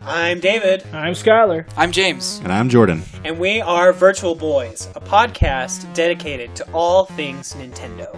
I'm David. I'm Skylar. I'm James. And I'm Jordan. And we are Virtual Boys, a podcast dedicated to all things Nintendo.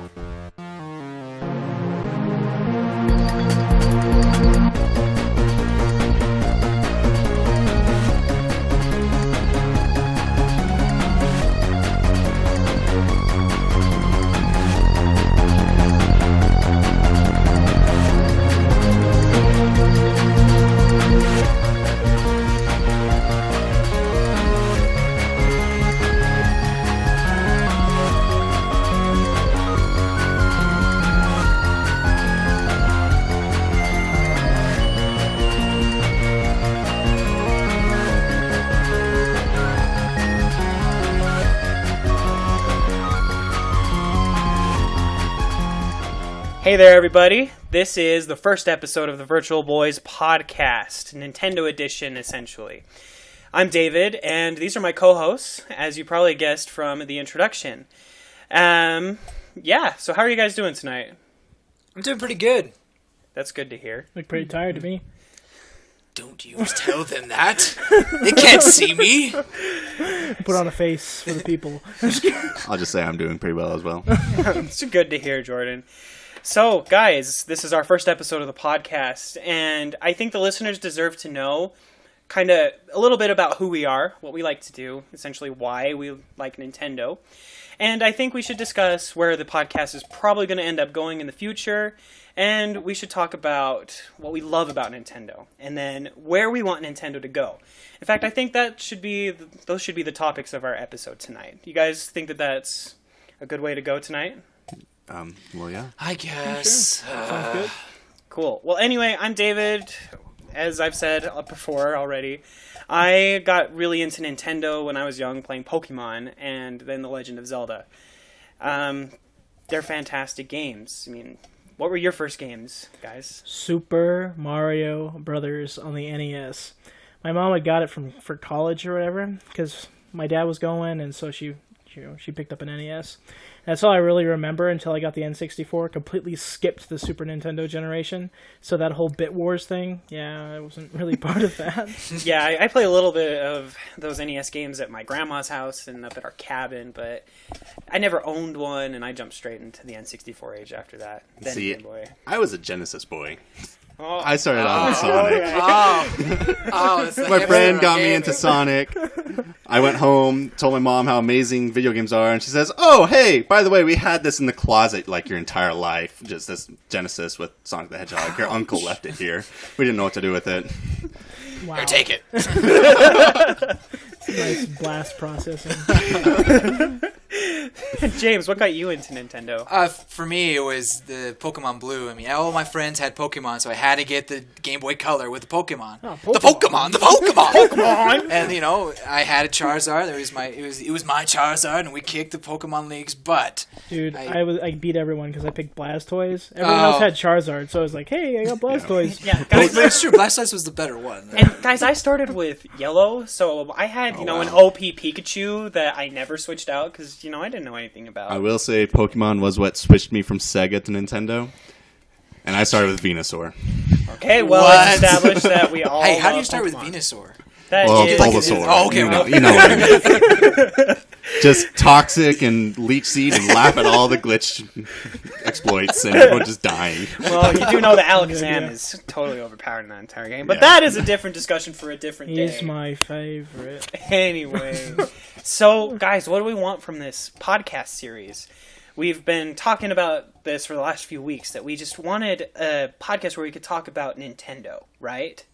Hey there, everybody. This is the first episode of the Virtual Boys podcast, Nintendo edition, essentially. I'm David, and these are my co-hosts, as you probably guessed from the introduction. So how are you guys doing tonight? I'm doing pretty good. That's good to hear. Look pretty tired to me. Don't you tell them that. They can't see me. Put on a face for the people. I'll just say I'm doing pretty well as well. It's good to hear, Jordan. So, guys, this is our first episode of the podcast, and I think the listeners deserve to know kind of a little bit about who we are, what we like to do, essentially why we like Nintendo. And I think we should discuss where the podcast is probably going to end up going in the future, and we should talk about what we love about Nintendo, and then where we want Nintendo to go. In fact, I think those should be the topics of our episode tonight. You guys think that that's a good way to go tonight? Well, yeah. I guess. Sure. Sounds good. Cool. Well, anyway, I'm David. As I've said before already, I got really into Nintendo when I was young, playing Pokemon and then The Legend of Zelda. They're fantastic games. I mean, what were your first games, guys? Super Mario Brothers on the NES. My mom had got it for college or whatever, because my dad was going, and so she picked up an NES. That's all I really remember until I got the N64. Completely skipped the Super Nintendo generation. So that whole Bit Wars thing, I wasn't really part of that. Yeah, I play a little bit of those NES games at my grandma's house and up at our cabin, but I never owned one, and I jumped straight into the N64 age after that. Then See, Game Boy. I was a Genesis boy. Oh, I started out with Sonic. It's the My friend hipster got me game. into Sonic. I went home, told my mom how amazing video games are, and she says, "Oh, hey, by the way, we had this in the closet like your entire life, just this Genesis with Sonic the Hedgehog. Your uncle left it here. We didn't know what to do with it." Wow. Here, take it. Nice blast processing. James, what got you into Nintendo? For me, it was the Pokemon Blue. I mean, all my friends had Pokemon, so I had to get the Game Boy Color with the Pokemon. Oh, The Pokemon! Pokemon! And I had a Charizard. It was my Charizard, and we kicked the Pokemon League's butt. Dude, I- I beat everyone because I picked Blastoise. Everyone else had Charizard, so I was like, hey, I got Blastoise. Yeah, But guys, it's true. Blastoise was the better one. and guys, I started with Yellow, so I had, an OP Pikachu that I never switched out because, I didn't know anything about. I will say Pokemon was what switched me from Sega to Nintendo, and I started with Venusaur. Okay, well, What? it's established that we all Hey, how do you love start with Pokemon. Venusaur? That Well, is- Bulbasaur. Oh, okay, You know what I mean. Just toxic and leech seed and laugh at all the glitch exploits and everyone just dying. Well, you do know that Alakazam idea. is totally overpowered in that entire game, but Yeah. that is a different discussion for a different day. He's my favorite. Anyway, so guys, what do we want from this podcast series? We've been talking about this for the last few weeks, that we just wanted a podcast where we could talk about Nintendo, right?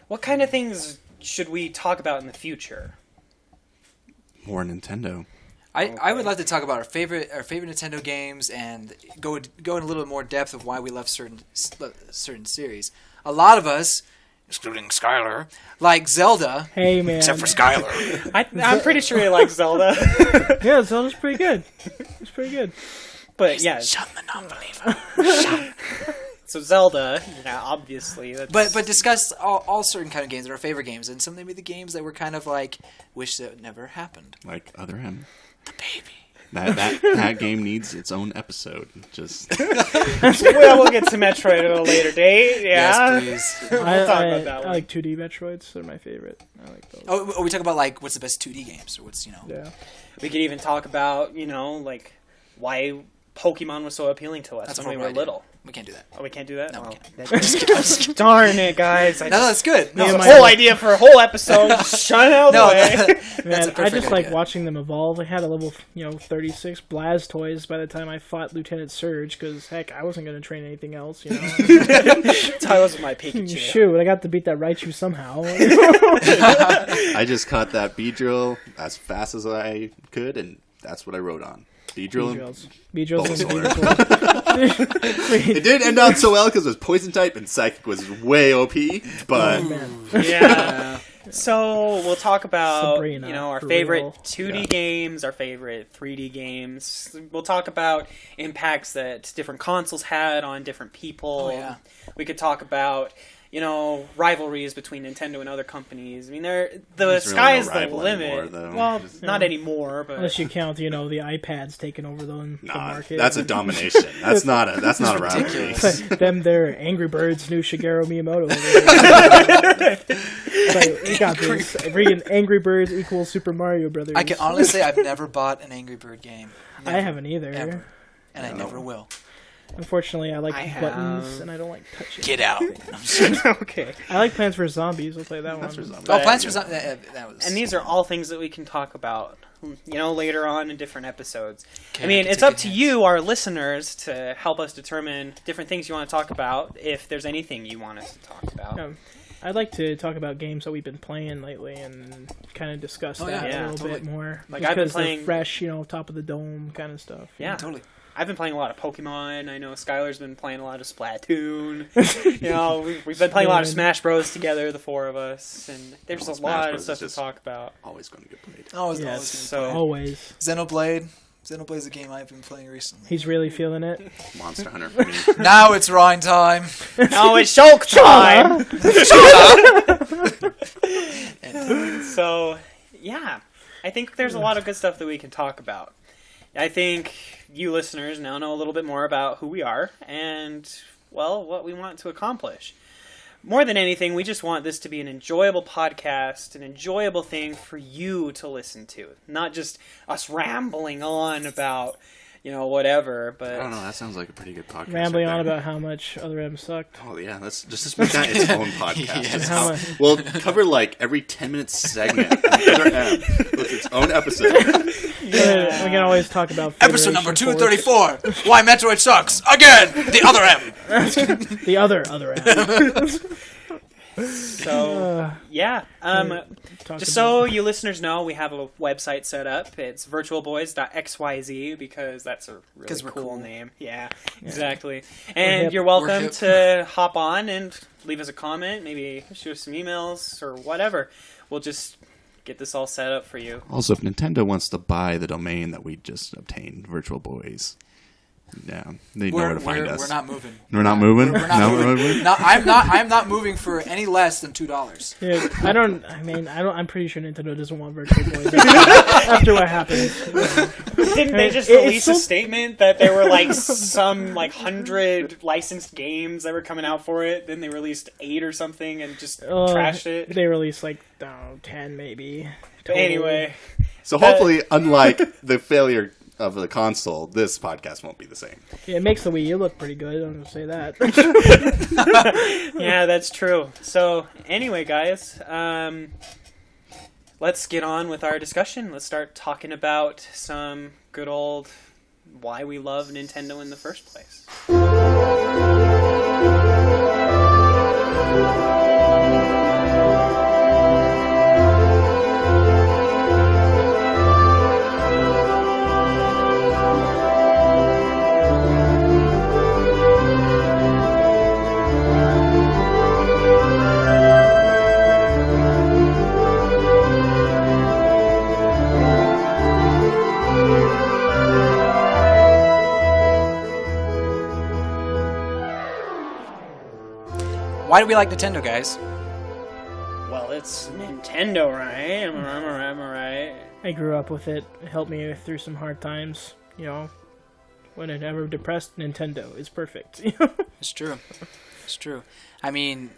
What kind of things should we talk about in the future? More Nintendo. I would like to talk about our favorite Nintendo games and go in a little bit more depth of why we love certain series. A lot of us, excluding Skylar, like Zelda. Hey, man. Except for Skylar. I'm pretty sure you like Zelda. Yeah, Zelda's pretty good. It's pretty good. But yeah, Shut the non-believer. so Zelda, obviously. That's... But discuss all certain kind of games that are our favorite games, and some maybe the games that were kind of like wish that never happened. Like Other M. The baby. That game needs its own episode. Just Well, we'll get to Metroid at a later date. Yeah. Yes, please. We'll talk about that I one. like 2D Metroids. They're my favorite. I like those. Oh, we talk about like what's the best 2D games or what's Yeah. We could even talk about, like why Pokemon was so appealing to us That's a when we were horrible idea. little. We can't do that. Oh, we can't do that? No, we Oh, can't. I'm just kidding. Darn it, guys. No, that's good. No, Yeah, That's my- a whole idea for a whole episode. Just shut out no, the way. that's Man, a I perfect just like idea. watching them evolve. I had a level, 36 Blastoise by the time I fought Lieutenant Surge, because, heck, I wasn't going to train anything else, That was my Pikachu. Shoot, I got to beat that Raichu somehow. I just caught that Beedrill as fast as I could, and that's what I wrote on. Beedrill. Beedrills and Bulbasaur. It did end out so well because it was poison type and psychic was way OP, but Yeah. So we'll talk about Sabrina, our for favorite real. 2D games, our favorite 3D games. We'll talk about impacts that different consoles had on different people. Oh, yeah. We could talk about rivalries between Nintendo and other companies. I mean, the There's sky really is no the rival limit. anymore, though. Well, not anymore, but Unless you count, the iPads taking over the nah, market. that's a domination. That's not a rivalry. Them, they're Angry Birds' new Shigeru Miyamoto. Over there. It's like, we got this. Freaking Angry Birds equals Super Mario Brothers. I can honestly say I've never bought an Angry Bird game. I Never, haven't either. ever. And I never will. Unfortunately, I like I buttons have. and I don't like touching. Get out. okay. I like Plants vs Zombies. I'll play that one. Oh, Plants vs. Zombies. That was. And these are all things that we can talk about, later on in different episodes. Okay, I mean, can it's take up good to hints. you, our listeners, to help us determine different things you want to talk about, if there's anything you want us to talk about. I'd like to talk about games that we've been playing lately and kind of discuss that yeah, a little totally. bit more. Like, Just I've been 'cause they're playing- fresh, top of the dome kind of stuff. Yeah. Totally. I've been playing a lot of Pokemon. I know Skylar's been playing a lot of Splatoon. We've been playing a lot of Smash Bros. Together, the four of us, and there's Well, a Smash lot Bros. of is stuff to just- talk about. Always going to get played. Always, Yes. always So Always. Xenoblade. Xenoblade's a game I've been playing recently. He's really feeling it. Monster Hunter for me. Now it's Rhine time. now it's Shulk time. So, yeah, I think there's a lot of good stuff that we can talk about. I think you listeners now know a little bit more about who we are and, well, what we want to accomplish. More than anything, we just want this to be an enjoyable podcast, an enjoyable thing for you to listen to. Not just us rambling on about, whatever, but... I don't know. That sounds like a pretty good podcast. Rambling right on there. about how much Other M sucked. Oh yeah, let's make that its own podcast. Yes. Just How how- much- we'll cover like every 10-minute segment on Other M with its own episode. We can always talk about Episode number Federation 234. Why Metroid sucks. Again. The other M. Force. The other M. So, yeah. Talk Just about- so you listeners know, we have a website set up. It's virtualboys.xyz because that's a really 'Cause we're cool cool. name. Yeah, exactly. And hip. you're We're welcome hip. to hop on and leave us a comment, maybe shoot us some emails or whatever. We'll just get this all set up for you. Also, if Nintendo wants to buy the domain that we just obtained, Virtual Boys, yeah, they know where to find us. We're not moving. We're not moving. We're not No, moving. we're moving? No, I'm not moving for any less than $2. Yeah, I'm pretty sure Nintendo doesn't want Virtual Boy after what happened. Didn't they just It's release so- a statement that there were some 100 licensed games that were coming out for it? Then they released 8 or something and just trashed it. They released 10 maybe. But anyway, So hopefully, unlike the failure of the console, this podcast won't be the same. Yeah, it makes the Wii U look pretty good. I'm gonna say that. yeah, that's true. So anyway, guys, let's get on with our discussion. Let's start talking about some good old why we love Nintendo in the first place. Why do we like Nintendo, guys? Well, it's Nintendo, right? Am I right? I grew up with it. It helped me through some hard times. You know, when I'm ever depressed, Nintendo is perfect. It's true. It's true. I mean,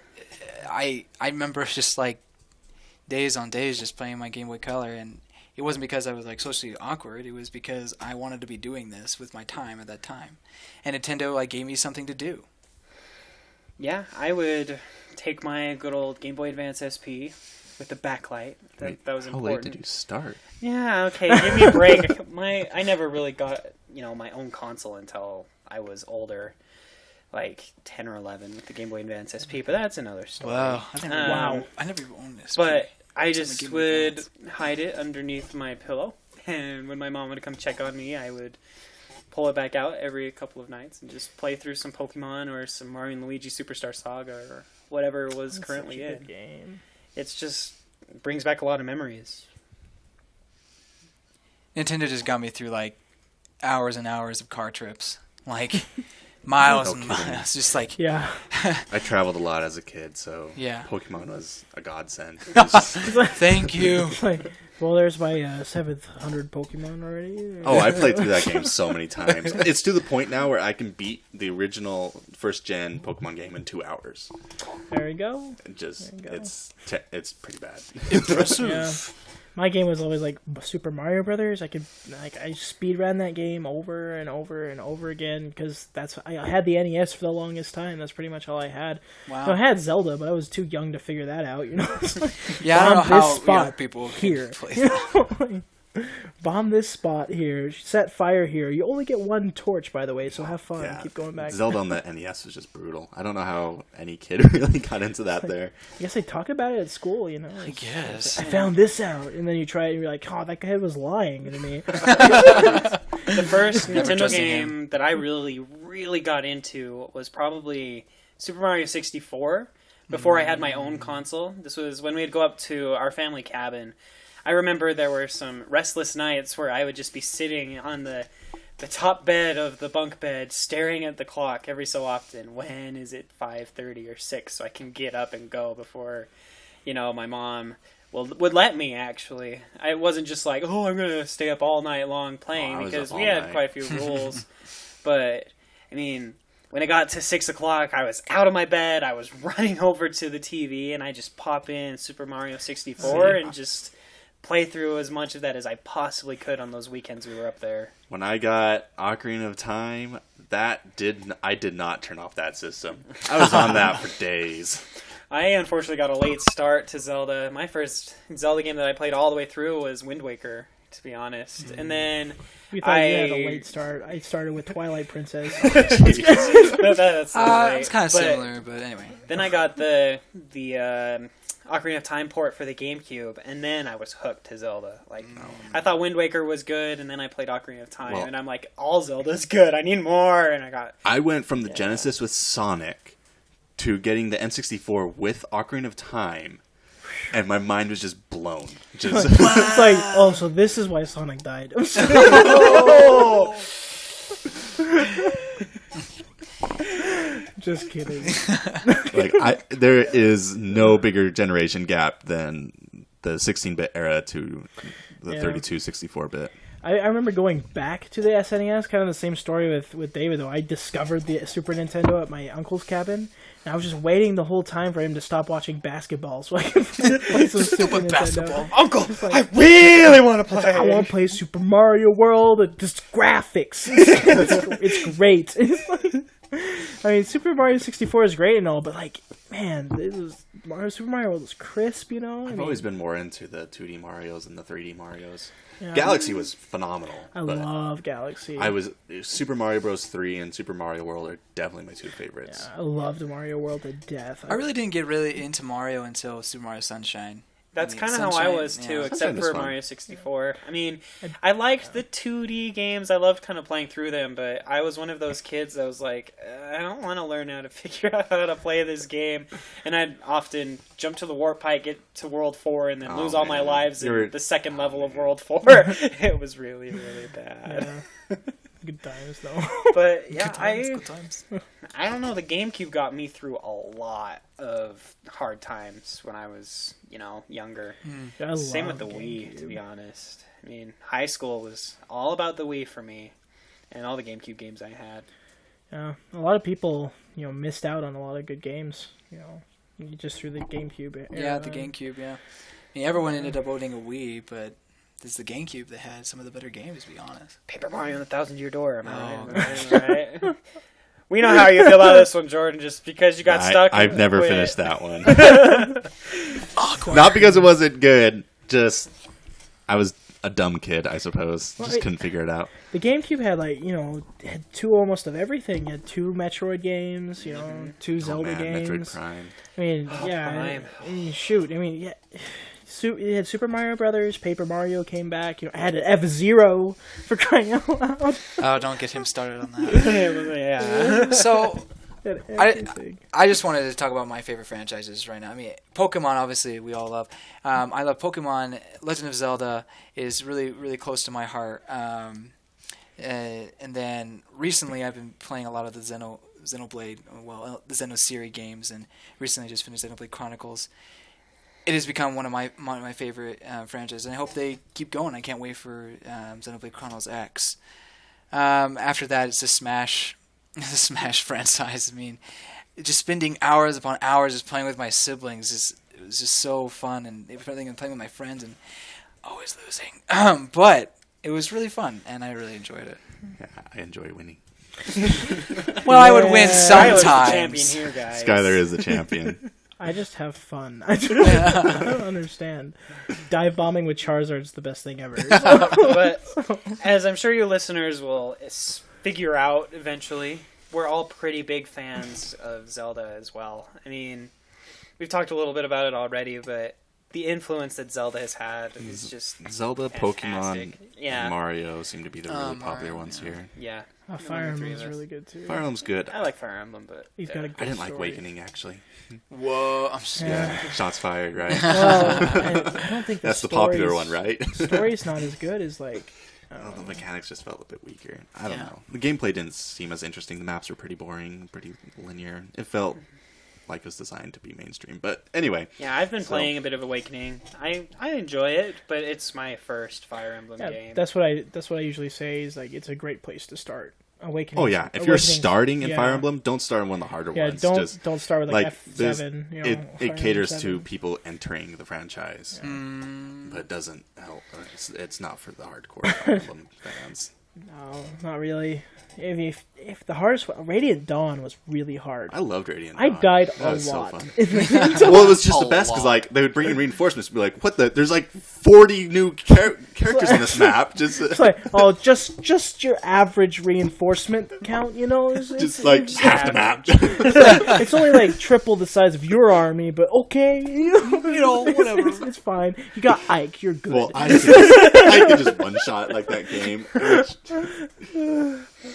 I remember just like days on days just playing my Game Boy Color, and it wasn't because I was like socially awkward. It was because I wanted to be doing this with my time at that time, and Nintendo like gave me something to do. Yeah, I would take my good old Game Boy Advance SP with the backlight. That was How important. late did you start? Yeah, okay, give me a break. I never really got, my own console until I was older, like 10 or 11 with the Game Boy Advance SP, but that's another story. Wow, I never even owned this. But I It's on the just Game Boy would Advance. hide it underneath my pillow, and when my mom would come check on me, I would pull it back out every couple of nights and just play through some Pokemon or some Mario and Luigi Superstar Saga or whatever it was That's currently such a in. good game. It's just brings back a lot of memories. Nintendo just got me through like hours and hours of car trips, like miles No and kidding. miles. Just like Yeah. I traveled a lot as a kid, so Yeah. Pokemon was a godsend. It's just- thank you. It's like, well, there's my 700 Pokemon already. oh, I played through that game so many times. It's to the point now where I can beat the original first gen Pokemon game in 2 hours. There you go. It just There you go. it's pretty bad. Impressive. Yeah. My game was always like Super Mario Brothers. I speed ran that game over and over and over again because I had the NES for the longest time. That's pretty much all I had. Wow. So I had Zelda, but I was too young to figure that out. It's like, Yeah, I don't know bomb how this spot people can here. play Bomb this spot here. Set fire here. You only get one torch, by the way. So have fun. Yeah. Keep going back. Zelda on the NES was just brutal. I don't know how any kid really got into that there. I guess they talk about it at school. I guess. I found this out, and then you try it, and you're like, "Oh, that kid was lying to me." The first Never Nintendo trusted game that I really got into was probably Super Mario 64 before I had my own console. This was when we'd go up to our family cabin. I remember there were some restless nights where I would just be sitting on the top bed of the bunk bed staring at the clock every so often. When is it 5:30 or 6 so I can get up and go before, my mom would let me, actually. I wasn't just like, oh, I'm going to stay up all night long playing, I was because up we all had night. quite a few rules. But, I mean, when it got to 6 o'clock, I was out of my bed, I was running over to the TV, and I just pop in Super Mario 64 and just play through as much of that as I possibly could on those weekends we were up there. When I got Ocarina of Time, I did not turn off that system. I was on that for days. I unfortunately got a late start to Zelda. My first Zelda game that I played all the way through was Wind Waker, to be honest. And then We thought you had a I- late start. I started with Twilight Princess. that's It's kind of but similar, but anyway. Then I got the Ocarina of Time port for the GameCube, and then I was hooked to Zelda. Like, I thought Wind Waker was good, and then I played Ocarina of Time, Well- and I'm like, all Zelda's good. I need more, and I went from the Genesis with Sonic to getting the N64 with Ocarina of Time, and my mind was just blown. Just It's like, oh, so this is why Sonic died. Just kidding. there is no bigger generation gap than the 16-bit era to the Yeah. 32, 64-bit. I remember going back to the SNES, kind of the same story with David, though. I discovered the Super Nintendo at my uncle's cabin, and I was just waiting the whole time for him to stop watching basketball so I could play some Super Nintendo. basketball. Uncle, like- I really want to play. I want to play Super Mario World. Just graphics. It's great. It's like, I mean, Super Mario 64 is great and all, but like, man, Super Mario World was crisp, I've always been more into the 2D Marios and the 3D Marios. Yeah. Galaxy was phenomenal. I but love Galaxy. Super Mario Bros. 3 and Super Mario World are definitely my two favorites. I loved Mario World to death. I really didn't get really into Mario until Super Mario Sunshine. That's I mean, kind of how I Sunshine, was too, yeah. except Sunshine was for fun. Mario 64. I mean, I liked the 2D games. I loved kind of playing through them, but I was one of those kids that was like, I don't want to learn how to figure out how to play this game. And I'd often jump to the warp pipe, get to World 4, and then Oh, lose all my man. lives You're- in the second level of World 4. It was really, really bad. Yeah. Good times though. But yeah, Good times, good times. I don't know. The GameCube got me through a lot of hard times when I was, younger. I Same love with the Wii, GameCube. to be honest. I mean, high school was all about the Wii for me, and all the GameCube games I had. Yeah, a lot of people, missed out on a lot of good games. Just through the GameCube. Yeah, the GameCube. Yeah, everyone ended up owning a Wii, but it's the GameCube that had some of the better games. To be honest. Paper Mario and the Thousand Year Door. Am I Oh, right? Am I right? We know how you feel about this one, Jordan. Just because you got stuck. I've and never quit. finished that one. Awkward. Not because it wasn't good. Just I was a dumb kid, I suppose. Well, Just couldn't figure it out. The GameCube had had two almost of everything. It had two Metroid games, two Zelda games. Metroid Prime. I mean, Prime. shoot. I mean, yeah. It had Super Mario Brothers, Paper Mario came back. It had F-Zero for crying out loud. Oh, don't get him started on that. Yeah. So It had everything. I just wanted to talk about my favorite franchises right now. I mean, Pokemon, obviously, we all love. I love Pokemon. Legend of Zelda is really, really close to my heart. And then recently, I've been playing a lot of the Xenoblade, the Xenoseries games, and recently I just finished Xenoblade Chronicles. It has become one of my favorite franchises, and I hope they keep going. I can't wait for Xenoblade Chronicles X. After that, it's the Smash franchise. I mean, just spending hours upon hours just playing with my siblings it was just so fun, and everything and playing with my friends and always losing. But it was really fun, and I really enjoyed it. Yeah, I enjoy winning. Well, I would win Skylar's the champion sometimes. here, guys. Skylar is the champion. I just have fun. I don't understand. Dive bombing with Charizard's the best thing ever. But as I'm sure you listeners will figure out eventually, we're all pretty big fans of Zelda as well. I mean, we've talked a little bit about it already, but the influence that Zelda has had is just Zelda, fantastic. Pokemon, Yeah. and Mario seem to be the really Mario, popular ones yeah. here. Yeah. Fire Number three Emblem's of us. really good too. Fire Emblem's good. I like Fire Emblem, but He's got a good I didn't like story. Awakening, actually. Whoa, I'm just Yeah, shots fired, right? Well, I don't think That's the popular story's- one, right? The story's not as good as like. Oh, the mechanics just felt a bit weaker. I don't Yeah. know. The gameplay didn't seem as interesting. The maps were pretty boring, pretty linear. It felt like it was designed to be mainstream. But anyway, yeah, I've been So- playing a bit of Awakening. I enjoy it, but it's my first Fire Emblem Yeah, game. that's what I usually say is like it's a great place to start. Awakening. oh yeah, if you're starting in Fire Emblem, don't start in one of the harder Yeah, ones. don't Just, start with like there's- F7. it Fire Emblem caters to 7. people entering the franchise, but it doesn't help. It's not for the hardcore Fire Emblem fans. No, not really. If the hardest one, Radiant Dawn was really hard. I loved Radiant I Dawn. died That a was so lot. fun. in Radiant Dawn. Well, it was just A the best because lot. like they would bring in reinforcements and be like, "What the? There's like 40 new characters on this map." Just It's like, oh, just your average reinforcement count, just like half the map. it's only like triple the size of your army, but okay, whatever. It's fine. You got Ike, you're good. Well, I could just one shot like that game.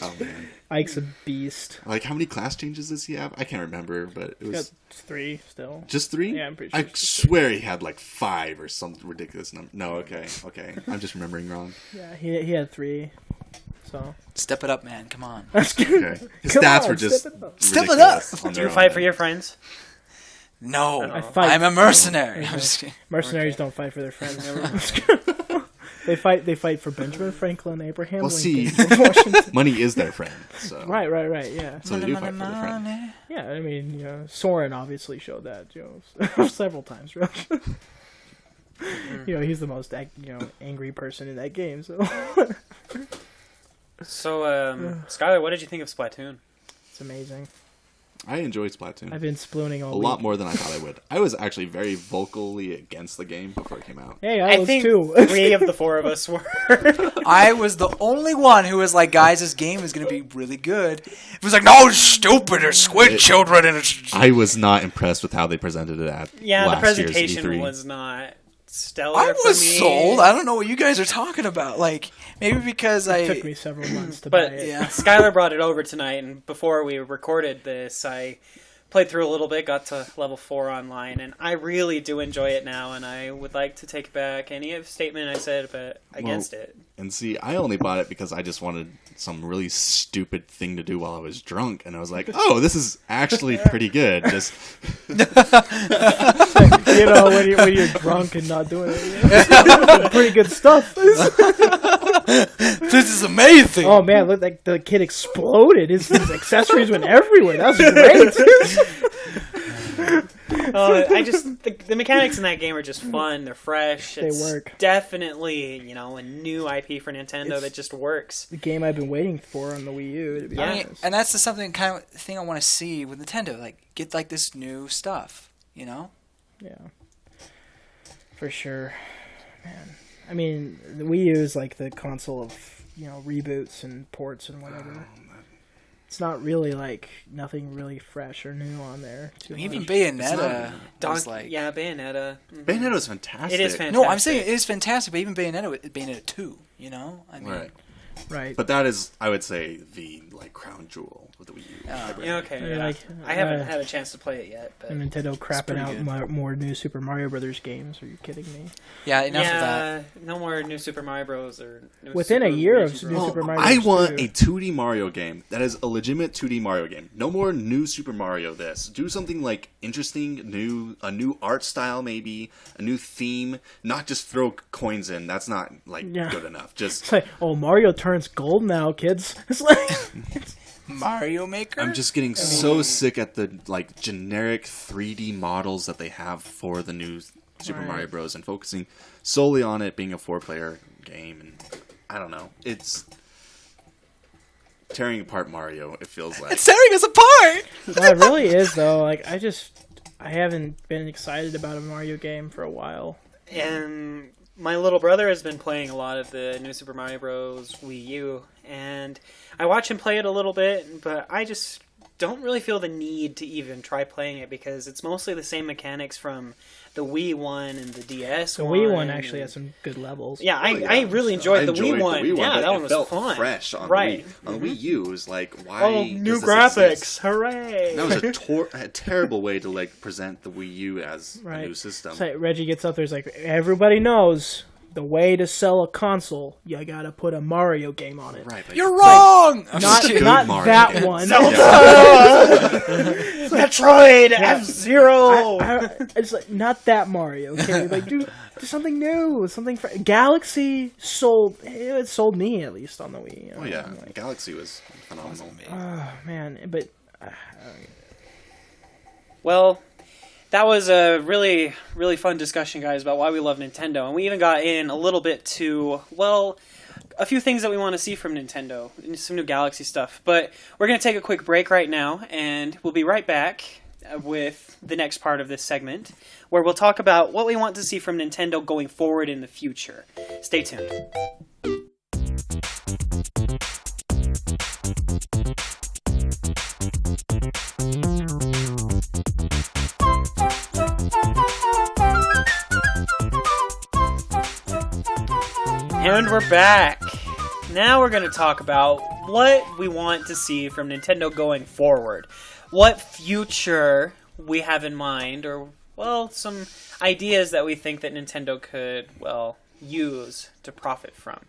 Oh man! Ike's a beast. Like how many class changes does he have? I can't remember, but it He's was got 3 still. just 3. Yeah, I'm pretty sure I it's just swear he had like 5 or some ridiculous number. No, okay. I'm just remembering wrong. Yeah, he had 3. So Step it up, man. Come on. Okay, his Come stats on, were just step it up. Step it ridiculous up! on Do their you own fight for end. your friends? No, I fight. I'm a mercenary. I'm just kidding. Mercenaries don't fight for their friends. They fight for Benjamin Franklin, Abraham Well, Lincoln, see- George Washington. Money is their friend. So Right, yeah. So they do fight for their friend. Yeah, I mean, Soren obviously showed that, several times, really. He's the most, angry person in that game, so So, Skylar, what did you think of Splatoon? it's amazing. I enjoyed Splatoon I've been spooning all a week. lot more than I thought I would. I was actually very vocally against the game before it came out. Hey, I was think too. 3 of the 4 of us were. I was the only one who was like, guys, this game is going to be really good. It was like, no, it's stupid. There's squid children and it's... I was not impressed with how they presented it at Yeah, the last presentation year's E3. was not stellar I for was me. sold. I don't know what you guys are talking about. Like, maybe because It took I... me several months to buy But it. Yeah. Skylar brought it over tonight, and before we recorded this, I played through a little bit, got to level 4 online, and I really do enjoy it now, and I would like to take back any statement I said against it. And see, I only bought it because I just wanted some really stupid thing to do while I was drunk, and I was like, "Oh, this is actually pretty good." Just When you're drunk and not doing it, pretty good stuff. This is amazing. Oh man, look, like the kid exploded. His accessories went everywhere. That was great. The mechanics in that game are just fun. They're fresh. They It's work. definitely, a new IP for Nintendo that just works. The game I've been waiting for on the Wii U. To be Yeah. honest. And that's the something kind of thing I want to see with Nintendo. Like, get like this new stuff, Yeah, for sure, man. I mean, the Wii U is like the console of reboots and ports and whatever. It's not really like nothing really fresh or new on there. Even much. Bayonetta was like... Yeah, Bayonetta. Bayonetta was fantastic. It is fantastic. No, I'm saying it is fantastic, but even Bayonetta 2, I mean... Right. Right. But that is, I would say, the crown jewel of the Wii U. Yeah, okay. Yeah, Yeah. like, I haven't had a chance to play it yet, but And Nintendo crapping pretty out good. more new Super Mario Brothers games. Are you kidding me? Yeah, enough of that. no more new Super Mario Bros. Or new Within a Super year of Luigi new Bros. Super Mario I Bros. want 2. a 2D Mario game that is a legitimate 2D Mario game. No more new Super Mario this. Do something like interesting, a new art style maybe, a new theme, not just throw coins in. That's not good enough. Just It's like, oh, Mario turns gold now, kids. It's like, Mario Maker? I'm just getting so sick at the generic 3D models that they have for the new Super Right. Mario Bros. And focusing solely on it being a 4-player game. And I don't know. It's tearing apart Mario, it feels like. It's tearing us apart! no, it really is though. Like, I haven't been excited about a Mario game for a while. And my little brother has been playing a lot of the new Super Mario Bros. Wii U, and I watch him play it a little bit, but I just don't really feel the need to even try playing it because it's mostly the same mechanics from the Wii one and the DS The one. Wii one actually has some good levels. Yeah, Oh, yeah. I really enjoyed the enjoyed Wii one. Yeah, but that it one was felt fun. fresh on Right. the Wii. On the Wii U, it was like, why Oh, new does this graphics! exist? Hooray! That was a terrible way to present the Wii U as a Right. new system. So Reggie gets up there, he's like, everybody knows the way to sell a console, you gotta put a Mario game on it. Right, but You're wrong! I'm Not, just kidding. not Mario that game. one. Metroid F-Zero. It's like not that Mario. Okay, like do something new, something for Galaxy sold. It sold me at least on the Wii. Oh yeah, Galaxy was phenomenal. Oh man, but Well, that was a really, really fun discussion, guys, about why we love Nintendo. And we even got in a little bit to, well, a few things that we want to see from Nintendo, and some new Galaxy stuff. But we're going to take a quick break right now, and we'll be right back with the next part of this segment, where we'll talk about what we want to see from Nintendo going forward in the future. Stay tuned. And we're back. Now we're going to talk about what we want to see from Nintendo going forward. What future we have in mind, or, well, some ideas that we think that Nintendo could, well, use to profit from.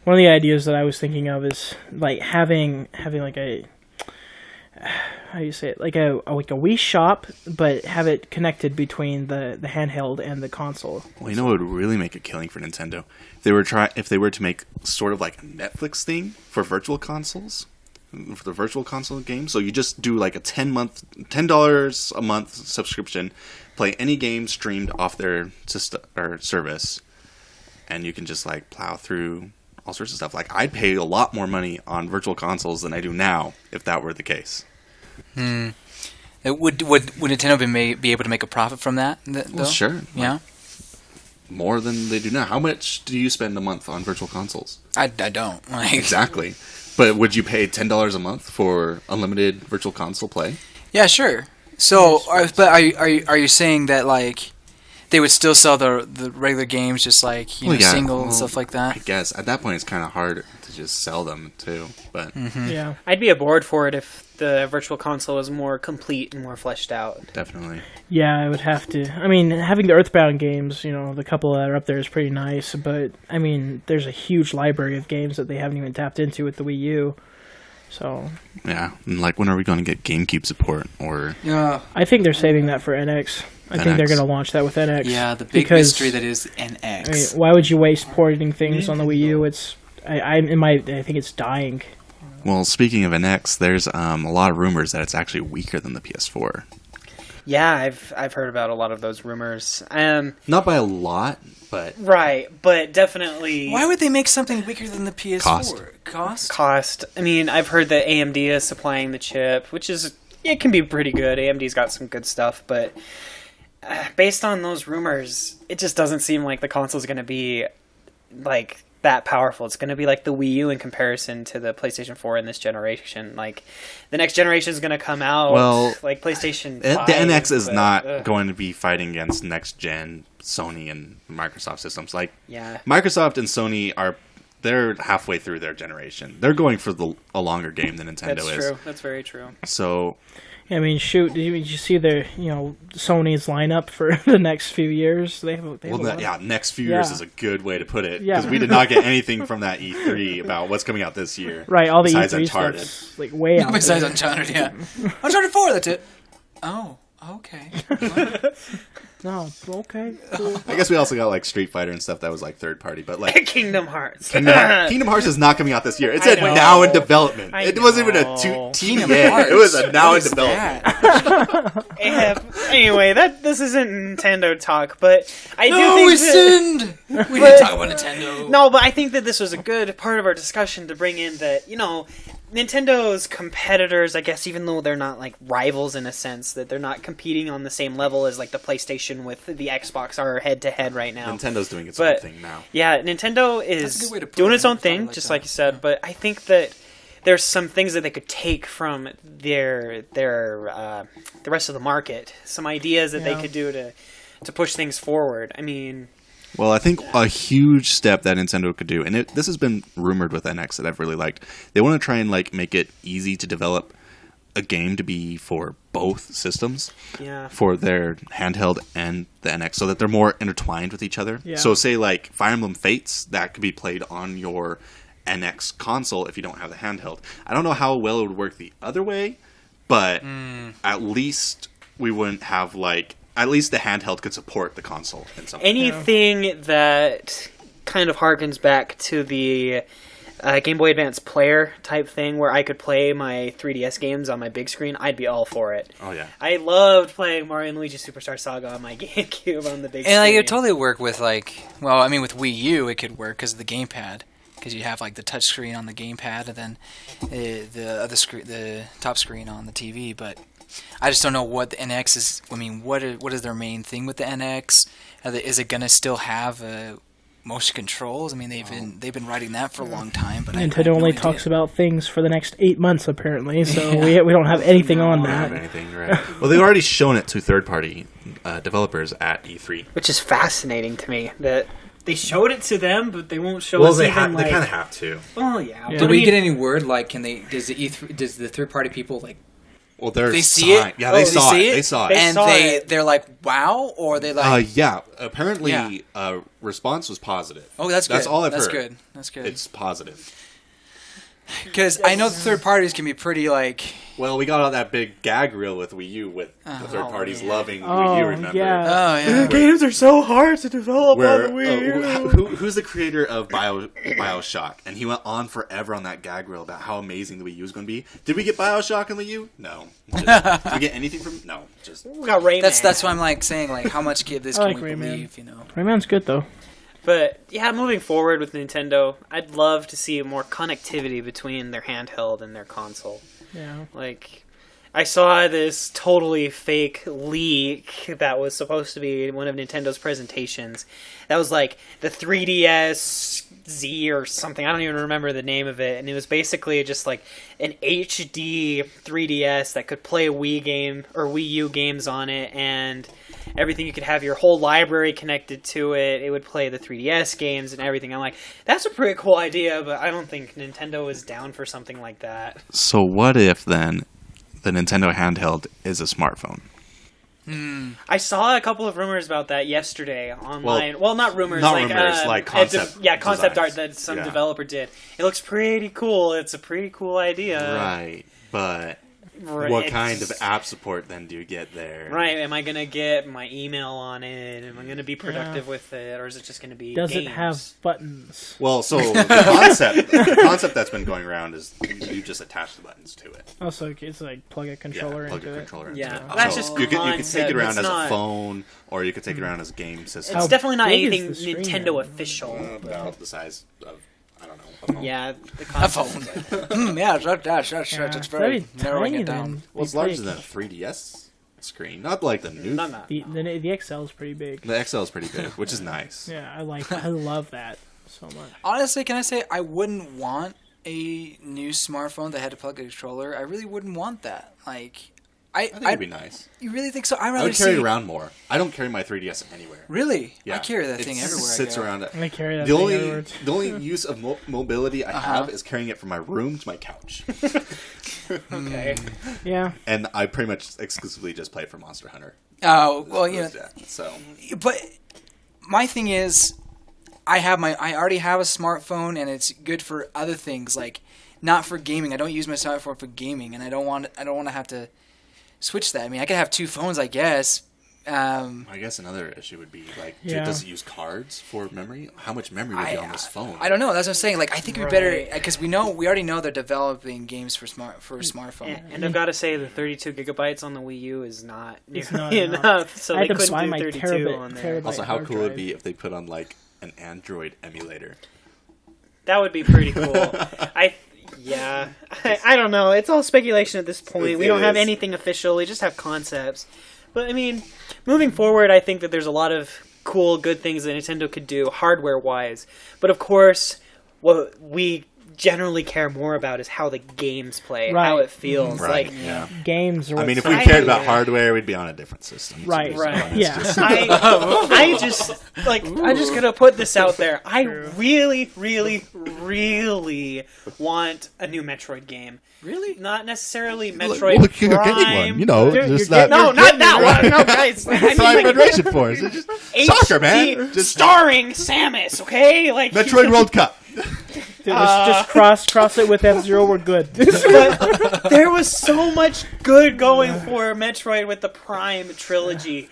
one of the ideas that I was thinking of is like having like a how do you say it, like a Wii shop, but have it connected between the handheld and the console. Well, you know what would really make a killing for Nintendo? If they were to make sort of like a Netflix thing for virtual consoles, for the virtual console game. So you just do like a $10 a month subscription, play any game streamed off their system or service, and you can just like plow through all sorts of stuff. Like I'd pay a lot more money on virtual consoles than I do now if that were the case. Would Nintendo be able to make a profit from that? Well, sure. Yeah. More than they do now. How much do you spend a month on virtual consoles? I don't. Like, Exactly. But would you pay $10 a month for unlimited virtual console play? yeah, sure. So, are you saying that like they would still sell the regular games, just like single and stuff like that. I guess at that point it's kind of hard to just sell them too. But Yeah. I'd be aboard for it if the Virtual Console was more complete and more fleshed out. definitely, Yeah, I would have to. I mean, having the Earthbound games, the couple that are up there is pretty nice, but I mean, there's a huge library of games that they haven't even tapped into with the Wii U. So, yeah. And like, when are we going to get GameCube support? Or Yeah, I think they're saving that for NX. I think they're NX. going to launch that with NX. yeah, the big because, mystery that is NX. I mean, why would you waste porting things on the Wii U? It's I think it's dying. well, speaking of NX, there's a lot of rumors that it's actually weaker than the PS4. Yeah, I've heard about a lot of those rumors. Not by a lot, but Right, but definitely Why would they make something weaker than the PS4? Cost. Cost? cost. I mean, I've heard that AMD is supplying the chip, which is it can be pretty good. AMD's got some good stuff, but based on those rumors, it just doesn't seem like the console's going to be like that powerful. It's going to be like the Wii U in comparison to the PlayStation 4 in this generation. Like the next generation is going to come out like PlayStation 5. the NX is but, not going to be fighting against next gen Sony and Microsoft systems. Like, Yeah. Microsoft and Sony they're halfway through their generation. They're going for a longer game than Nintendo That's is. true. That's very true. So I mean, shoot, did you see their Sony's lineup for the next few years? They have a lot. next few years Yeah. is a good way to put it, Yeah. because we did not get anything from that E3 about what's coming out this year. Right, all the besides E3 Uncharted. stuff's like way out Besides there. Uncharted, yeah. Uncharted 4, that's it. Oh, okay. No, okay. Cool. I guess we also got like Street Fighter and stuff that was like third party, but like Kingdom Hearts. Kingdom Hearts is not coming out this year. It said know. now in development. I It wasn't even a know. Kingdom TBA. Hearts. It was a now in What is development. that? Anyway, this isn't Nintendo talk, but I do No, think we that- sinned! We didn't talk about Nintendo. No, but I think that this was a good part of our discussion to bring in that, Nintendo's competitors, I guess, even though they're not like rivals in a sense, that they're not competing on the same level as like the PlayStation with the Xbox are head to head right now. Nintendo's doing its But- own thing now. Yeah, Nintendo That's a is good way to put doing it. its own I thought thing, like just that. like you said, but I think that there's some things that they could take from the rest of the market, some ideas that they Yeah. could do to push things forward. I mean, Well, I think a huge step that Nintendo could do, and this has been rumored with NX that I've really liked, they want to try and like make it easy to develop a game to be for both systems, yeah. for their handheld and the NX, so that they're more intertwined with each other. Yeah. So say like Fire Emblem Fates, that could be played on your NX console if you don't have the handheld. I don't know how well it would work the other way, but at least we wouldn't have like... At least the handheld could support the console in some way. Anything that kind of harkens back to the Game Boy Advance player type thing where I could play my 3DS games on my big screen, I'd be all for it. Oh, yeah. I loved playing Mario and Luigi Superstar Saga on my GameCube on the big screen. And like, it would totally work with with Wii U, it could work because of the gamepad. Because you have like the touch screen on the gamepad and then the top screen on the TV. But I just don't know what the NX is. I mean, what is their main thing with the NX? Is it gonna still have motion controls? I mean, they've been writing that for a long time. But Nintendo only talks about things for the next 8 months, apparently, so we don't have anything on Don't have that. anything, right? Well, they've already shown it to third-party developers at E3. Which is fascinating to me that they showed it to them, but they won't show us even like... they kind of have to. Oh, yeah. Yeah. But Did I we mean, get any word? Like, does the third party people like? Well, they're They see it? Yeah, Oh, they they saw see it. it? They saw They it. And saw it. they're like, wow, or they like, Yeah. Apparently, Yeah. Response was positive. oh, that's good. That's all I've that's heard. good. That's good. It's positive. Because I know the third parties can be pretty like. Well, we got all that big gag reel with Wii U with the third parties yeah. loving Wii Oh, U. Remember? yeah. Oh yeah. games are so hard to develop Where on the Wii U. who's the creator of BioShock? And he went on forever on that gag reel about how amazing the Wii U is going to be. Did we get BioShock in the Wii U? No. Did we get anything from? No. Just We got Rayman. That's why I'm like saying like how much kid this I can like we Rayman. believe, you know? Rayman's good, though. But yeah, moving forward with Nintendo, I'd love to see more connectivity between their handheld and their console. Yeah. Like, I saw this totally fake leak that was supposed to be one of Nintendo's presentations. That was like the 3DS Z or something. I don't even remember the name of it. And it was basically just like an HD 3DS that could play Wii game or Wii U games on it. And everything. You could have your whole library connected to it. It would play the 3DS games and everything. I'm like, that's a pretty cool idea, but I don't think Nintendo is down for something like that. So what if then the Nintendo handheld is a smartphone? I saw a couple of rumors about that yesterday online. Well, not rumors, not like rumors, like concept concept art designs. that some Yeah. developer did. It looks pretty cool. It's a pretty cool idea. Right, but Right, what kind it's- of app support then do you get there? Right, am I gonna get my email on it? Am I gonna be productive with it, or is it just gonna be Does games? it have buttons? Well, so the concept that's been going around is you just attach the buttons to it. Also, it's like plug a controller plug into your it. controller into Yeah, it. that's So just you could take concept. it around It's as not- a phone, or you could take it around as a game system. It's How definitely not big is anything the screen, Nintendo though? official. About the size of, I don't know, a phone. Yeah, the A concept. phone. Yeah, that's very That'd be narrowing tiny it down. then. Well, it's Be larger big. than a 3DS screen, not like the new. No, no. The XL is pretty big. The XL is pretty big, which is nice. Yeah, I love that so much. Honestly, can I say I wouldn't want a new smartphone that had to plug a controller? I really wouldn't want that. Like, I think it'd be nice. You really think so? I'd I rather would carry see. it around more. I don't carry my 3DS anywhere. Really? Yeah, I carry that it thing everywhere. Sits I go. around it. I carry that The thing only everywhere. the only use of mobility I have is carrying it from my room to my couch, Okay. Yeah, and I pretty much exclusively just play for Monster Hunter. Oh well, yeah. So But my thing is, I already have a smartphone, and it's good for other things, like not for gaming. I don't use my smartphone for gaming, and I don't want to have to switch that. I mean, I could have two phones, I guess. I guess another issue would be like, Yeah. does it use cards for memory? How much memory would be on this phone? I don't know. That's what I'm saying. Like, I think it'd be better Right. because we already know they're developing games for smartphone. And I've got to say, the 32 gigabytes on the Wii U is not It's nearly not enough. So I they had to couldn't buy do my 32 terabit- on there. terabyte Also, how hard cool would it drive. be if they put on like an Android emulator? That would be pretty cool. I don't know. It's all speculation at this point. We It don't have is. anything official. We just have concepts. But I mean, moving forward, I think that there's a lot of cool, good things that Nintendo could do hardware-wise. But of course, what we generally care more about is how the games play, how Right. it feels. Right. Like, yeah. games are. I mean, if what's- we I- cared about yeah. hardware, we'd be on a different system. to Right, be right. honest. Yeah. Just- I just gonna put this out there. I really, really, really want a new Metroid game. Really? Not necessarily Look, Metroid look, you're Prime. getting one, you know. You're just getting- that. No, not that one. No, guys. I mean, Prime like, Federation Force. It's just soccer, man. HD Just starring Samus. Okay, like Metroid World Cup. Dude, just cross it with F-Zero. We're good. But there was so much good going for Metroid with the Prime trilogy.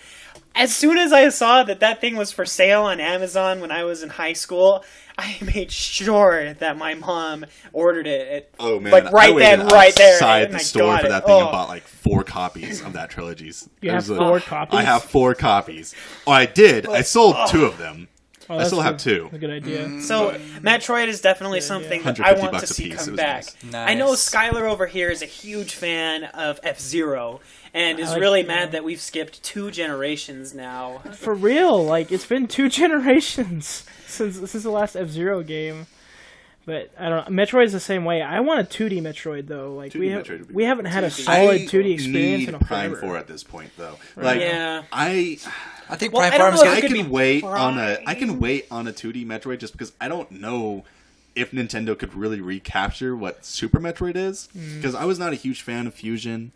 As soon as I saw that thing was for sale on Amazon when I was in high school, I made sure that my mom ordered it. Oh man, Like, right I waited then, right there, outside and the I store got for it. that thing Oh. and bought like 4 copies of that trilogy. You It have was 4 copies? I have 4 copies. Oh, I did. I sold 2 of them. Oh, I that's still have good. 2. That's a good idea. So Metroid is definitely something that I 150 want to bucks a see piece. come It was back. nice. I know Nice. Skylar over here is a huge fan of F-Zero and is like- really mad that we've skipped 2 generations now. For real, like it's been 2 generations since the last F-Zero game. But I don't know. Metroid is the same way. I want a 2D Metroid though. Like 2D Metroid would be we haven't had a 2D. solid I 2D experience need in a Prime forever. 4 at this point, though. Like, Yeah. I think Well, Prime I don't Farm's know if gonna. it could I be can wait on a 2D Metroid just because I don't know if Nintendo could really recapture what Super Metroid is. Because I was not a huge fan of Fusion.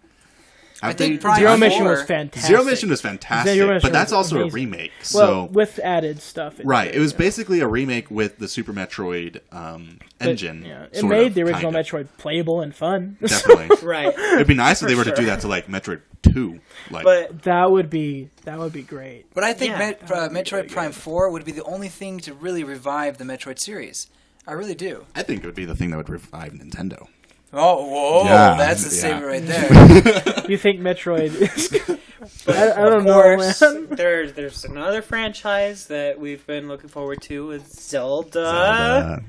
I think Prime Zero 4 Mission was fantastic. Zero Mission was fantastic, Zero Mission but that's was also amazing. a remake. Well, So with added stuff. into right, it was yeah. basically a remake with the Super Metroid But, engine. yeah, it sort made of, the original kind of. Metroid playable and fun. Definitely, Right. it'd be nice if they For were to do sure. that to like Metroid 2. Like, But that would be great. But I think Yeah. Metroid Prime 4 would be the only thing to really revive the Metroid series. I really do. I think it would be the thing that would revive Nintendo. Oh, whoa! Yeah, That's the yeah. statement right there. You think Metroid is? I don't of know, course, man. there's another franchise that we've been looking forward to is Zelda.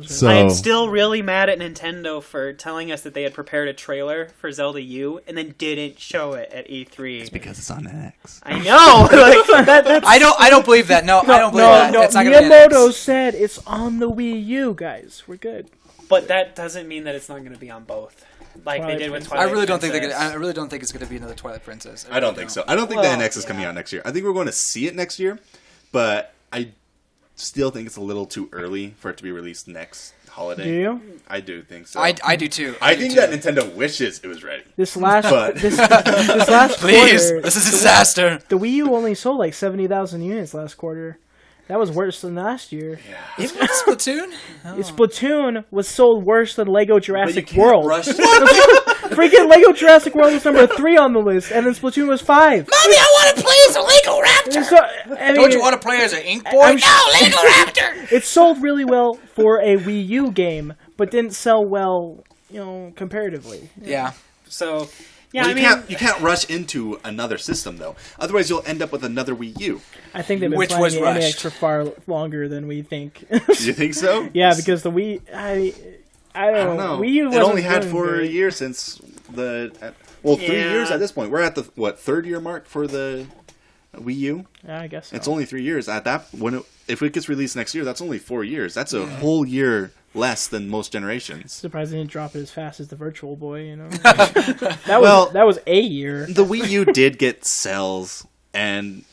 So- I am still really mad at Nintendo for telling us that they had prepared a trailer for Zelda U and then didn't show it at E3. because it's on X. I know, like, that's I don't believe that. No, I don't believe No, that. no. It's not gonna be Miyamoto X. said it's on the Wii U, guys. We're good. but that doesn't mean that it's not going to be on both. like they Twilight did with Princess. Twilight I really don't think Princess. I really don't think it's going to be another Twilight Princess. I don't think so. I don't think Well, the NX is coming yeah. out next year. I think we're going to see it next year, but I still think it's a little too early for it to be released next holiday. Do you? I do think so. I do too. I do think too. that Nintendo wishes it was ready. This last But- this last Please, quarter, this is a disaster. the Wii U only sold like 70,000 units last quarter. That was worse than last year. Even with Splatoon? Splatoon was sold worse than Lego But you Jurassic can't World. rush. Freaking Lego Jurassic World was number 3 on the list, and then Splatoon was 5. Mommy, I want to play as a Lego Raptor. So, I Don't you mean, want to play as an Ink Boy? I'm- No, Lego Raptor. it sold really well for a Wii U game, but didn't sell well, comparatively. Yeah. So, yeah, Well, I mean, you can't rush into another system though. Otherwise, you'll end up with another Wii U. I think they've been Which playing was the rushed. NX for far longer than we think. Do you think so? Yeah, because the Wii, I I don't don't know. know. Wii U It wasn't only had doing 4 great. years since the 3 Yeah. years at this point. We're at the third year mark for the Wii U. Yeah, I guess so. It's only 3 years at that. If it gets released next year, that's only 4 years. That's a whole year less than most generations. Surprised they didn't drop it as fast as the Virtual Boy. That was a year. The Wii U did get cells, and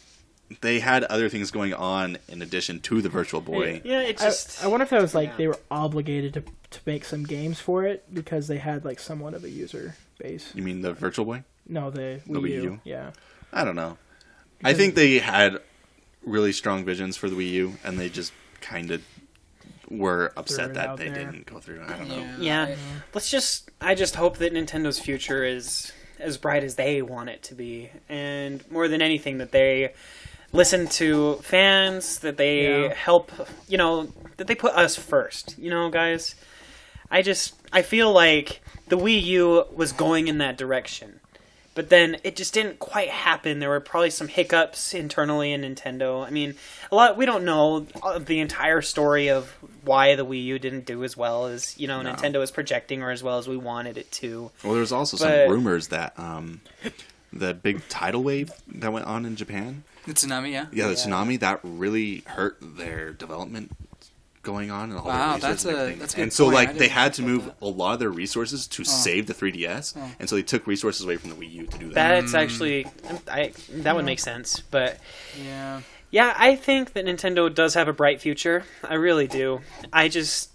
they had other things going on in addition to the Virtual Boy. yeah, it just I wonder if that was like they were obligated to make some games for it because they had like somewhat of a user base. You mean the Virtual Boy? No, the The Wii Wii U. U? Yeah. I don't know. I think they had really strong visions for the Wii U, and they just kind of were Threw upset it that out they there. didn't go through. I don't know. yeah. I just hope that Nintendo's future is as bright as they want it to be, and more than anything that they listen to fans, that they Yeah. help, that they put us first, guys. I feel like the Wii U was going in that direction, but then it just didn't quite happen. There were probably some hiccups internally in Nintendo. I mean, we don't know the entire story of why the Wii U didn't do as well as, Nintendo was projecting or as well as we wanted it to. Well, there was also But- some rumors that the big tidal wave that went on in Japan, The tsunami, yeah. the tsunami, that really hurt their development going on and all Wow, their resources that's and a- everything. that's a good And so point. I like didn't they had to think about move that. a lot of their resources to save the 3DS, and so they took resources away from the Wii U to do that. That's actually, that would make sense. But Yeah. yeah, I think that Nintendo does have a bright future. I really do. I just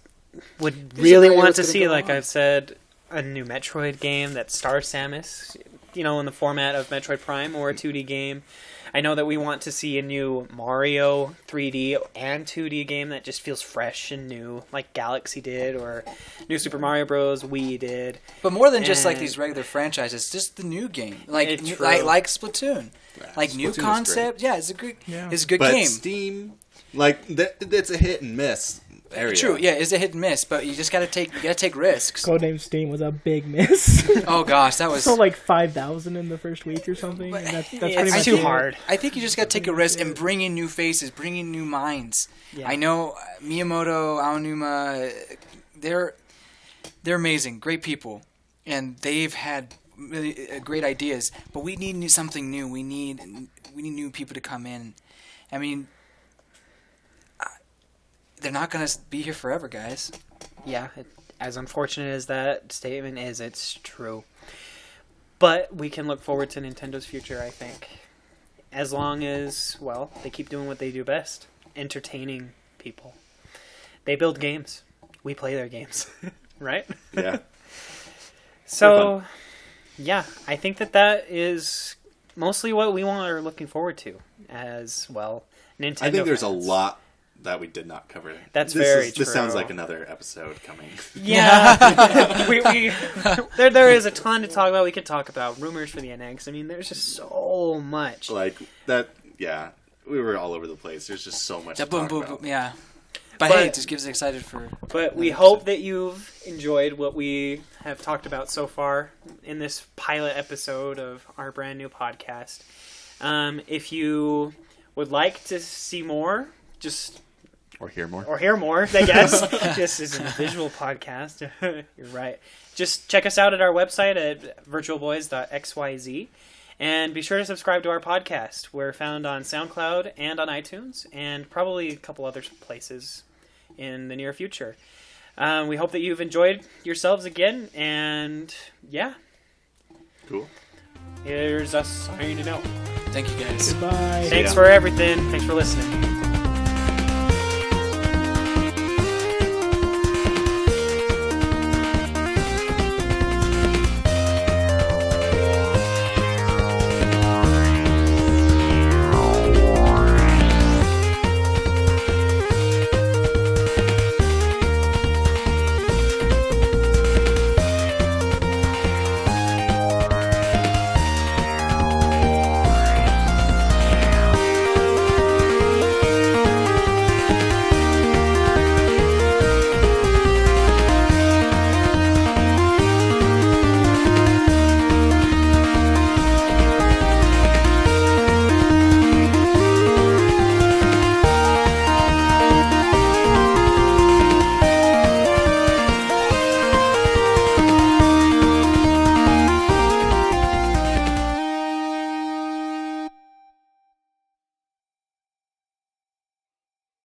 would really idea want what's to gonna see, go like on. I've said, a new Metroid game that's Star Samus, in the format of Metroid Prime, or a 2D game. I know that we want to see a new Mario 3D and 2D game that just feels fresh and new, like Galaxy did, or New Super Mario Bros. Wii did. But more than just like And- these regular franchises, just the new game, like It's new, true. like Splatoon, like new Splatoon is great. concept. Yeah, it's a good, Yeah. it's a good But game. Steam, like it's a hit and miss area. True, yeah, it's a hit and miss, but you just gotta take risks. Codename Steam was a big miss. Oh gosh, that was Sold like 5,000 in the first week or something. And that's pretty It's much too it. hard. I think you just gotta take a risk and bring in new faces, bring in new minds. Yeah. I know Miyamoto, Aonuma, they're amazing, great people, and they've had really great ideas. But we need something new. We need new people to come in. I mean, they're not gonna be here forever, guys. Yeah, as unfortunate as that statement is, it's true. But we can look forward to Nintendo's future, I think. As long as, they keep doing what they do best. Entertaining people. They build games. We play their games. Right? Yeah. So, yeah, I think that is mostly what we are looking forward to as, Nintendo I think there's a fans. lot that we did not cover. That's This very This sounds true. like another episode coming. Yeah, there is a ton to talk about. We could talk about rumors for the NX. I mean, there's just so much. Like that, yeah. We were all over the place. There's just so much to Boom, talk boom, about. boom, yeah. But, But- hey, it just gives us excited for. But we hope that you've enjoyed what we have talked about so far in this pilot episode of our brand new podcast. If you would like to see more, Or hear more. or hear more, I guess. This isn't a visual podcast. You're right. Just check us out at our website at virtualboys.xyz. And be sure to subscribe to our podcast. We're found on SoundCloud and on iTunes, and probably a couple other places in the near future. We hope that you've enjoyed yourselves again, and yeah, Cool. here's us signing out. Thank you guys. Goodbye. Thanks ya. for everything. Thanks for listening.